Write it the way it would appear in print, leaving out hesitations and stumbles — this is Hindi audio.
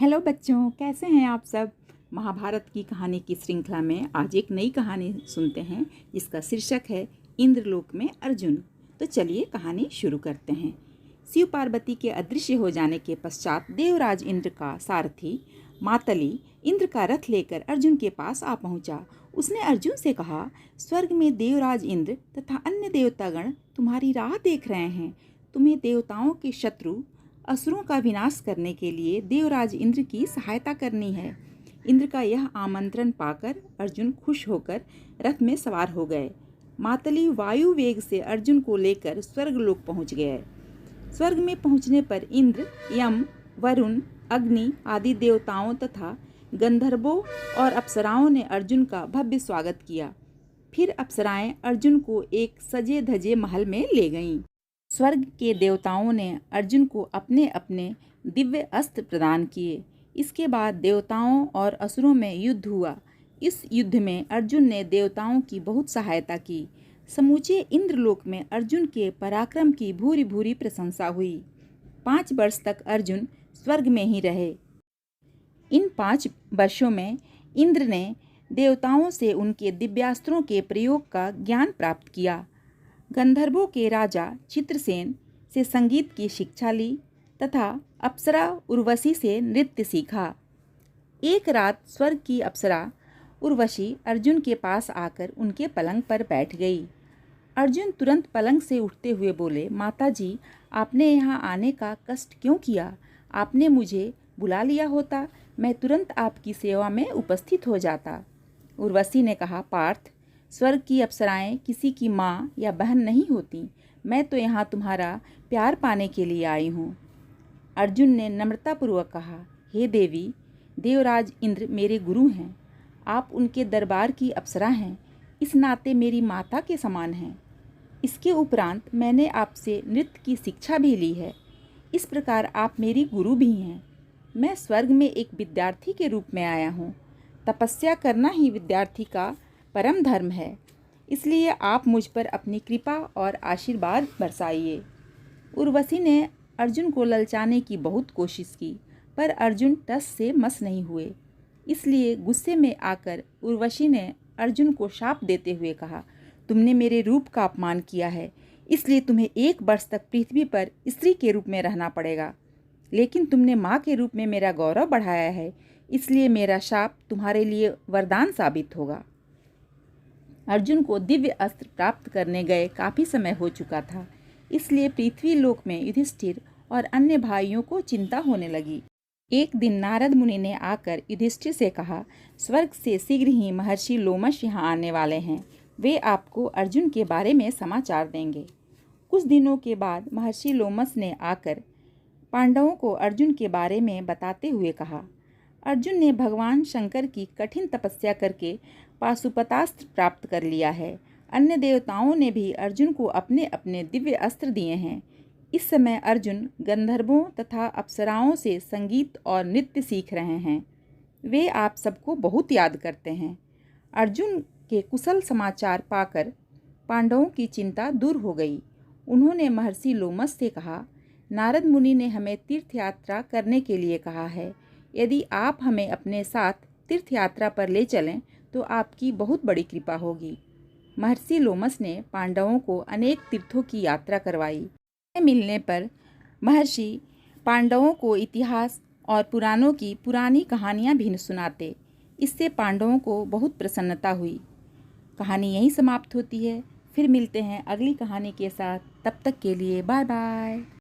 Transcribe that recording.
हेलो बच्चों, कैसे हैं आप सब। महाभारत की कहानी की श्रृंखला में आज एक नई कहानी सुनते हैं जिसका शीर्षक है इंद्रलोक में अर्जुन। तो चलिए कहानी शुरू करते हैं। शिव पार्वती के अदृश्य हो जाने के पश्चात देवराज इंद्र का सारथी मातली इंद्र का रथ लेकर अर्जुन के पास आ पहुंचा। उसने अर्जुन से कहा, स्वर्ग में देवराज इंद्र तथा अन्य देवतागण तुम्हारी राह देख रहे हैं। तुम्हें देवताओं के शत्रु असुरों का विनाश करने के लिए देवराज इंद्र की सहायता करनी है। इंद्र का यह आमंत्रण पाकर अर्जुन खुश होकर रथ में सवार हो गए। मातली वायु वेग से अर्जुन को लेकर स्वर्गलोक पहुंच गए। स्वर्ग में पहुंचने पर इंद्र, यम, वरुण, अग्नि आदि देवताओं तथा गंधर्वों और अप्सराओं ने अर्जुन का भव्य स्वागत किया। फिर अप्सराएं अर्जुन को एक सजे धजे महल में ले गईं। स्वर्ग के देवताओं ने अर्जुन को अपने अपने दिव्य अस्त्र प्रदान किए। इसके बाद देवताओं और असुरों में युद्ध हुआ। इस युद्ध में अर्जुन ने देवताओं की बहुत सहायता की। समूचे इंद्रलोक में अर्जुन के पराक्रम की भूरि भूरि प्रशंसा हुई। 5 वर्ष तक अर्जुन स्वर्ग में ही रहे। इन 5 वर्षों में इंद्र ने देवताओं से उनके दिव्यास्त्रों के प्रयोग का ज्ञान प्राप्त किया। गंधर्वों के राजा चित्रसेन से संगीत की शिक्षा ली तथा अप्सरा उर्वशी से नृत्य सीखा। एक रात स्वर्ग की अप्सरा उर्वशी अर्जुन के पास आकर उनके पलंग पर बैठ गई। अर्जुन तुरंत पलंग से उठते हुए बोले, माताजी, आपने यहाँ आने का कष्ट क्यों किया? आपने मुझे बुला लिया होता, मैं तुरंत आपकी सेवा में उपस्थित हो जाता। उर्वशी ने कहा, पार्थ, स्वर्ग की अप्सराएं किसी की माँ या बहन नहीं होती। मैं तो यहाँ तुम्हारा प्यार पाने के लिए आई हूँ। अर्जुन ने नम्रतापूर्वक कहा, हे देवी, देवराज इंद्र मेरे गुरु हैं। आप उनके दरबार की अप्सरा हैं, इस नाते मेरी माता के समान हैं। इसके उपरांत मैंने आपसे नृत्य की शिक्षा भी ली है। इस प्रकार आप मेरी गुरु भी हैं। मैं स्वर्ग में एक विद्यार्थी के रूप में आया हूँ। तपस्या करना ही विद्यार्थी का परम धर्म है, इसलिए आप मुझ पर अपनी कृपा और आशीर्वाद बरसाइए। उर्वशी ने अर्जुन को ललचाने की बहुत कोशिश की, पर अर्जुन टस से मस नहीं हुए। इसलिए गुस्से में आकर उर्वशी ने अर्जुन को शाप देते हुए कहा, तुमने मेरे रूप का अपमान किया है, इसलिए तुम्हें 1 वर्ष तक पृथ्वी पर स्त्री के रूप में रहना पड़ेगा। लेकिन तुमने माँ के रूप में मेरा गौरव बढ़ाया है, इसलिए मेरा शाप तुम्हारे लिए वरदान साबित होगा। अर्जुन को दिव्य अस्त्र प्राप्त करने गए काफ़ी समय हो चुका था, इसलिए पृथ्वी लोक में युधिष्ठिर और अन्य भाइयों को चिंता होने लगी। एक दिन नारद मुनि ने आकर युधिष्ठिर से कहा, स्वर्ग से शीघ्र ही महर्षि लोमश यहाँ आने वाले हैं। वे आपको अर्जुन के बारे में समाचार देंगे। कुछ दिनों के बाद महर्षि लोमश ने आकर पांडवों को अर्जुन के बारे में बताते हुए कहा, अर्जुन ने भगवान शंकर की कठिन तपस्या करके पाशुपतास्त्र प्राप्त कर लिया है। अन्य देवताओं ने भी अर्जुन को अपने अपने दिव्य अस्त्र दिए हैं। इस समय अर्जुन गंधर्वों तथा अप्सराओं से संगीत और नृत्य सीख रहे हैं। वे आप सबको बहुत याद करते हैं। अर्जुन के कुशल समाचार पाकर पांडवों की चिंता दूर हो गई। उन्होंने महर्षि लोमश से कहा, नारद मुनि ने हमें तीर्थ यात्रा करने के लिए कहा है। यदि आप हमें अपने साथ तीर्थ यात्रा पर ले चलें तो आपकी बहुत बड़ी कृपा होगी। महर्षि लोमश ने पांडवों को अनेक तीर्थों की यात्रा करवाई। मिलने पर महर्षि पांडवों को इतिहास और पुराणों की पुरानी कहानियाँ भी सुनाते। इससे पांडवों को बहुत प्रसन्नता हुई। कहानी यहीं समाप्त होती है। फिर मिलते हैं अगली कहानी के साथ। तब तक के लिए बाय बाय।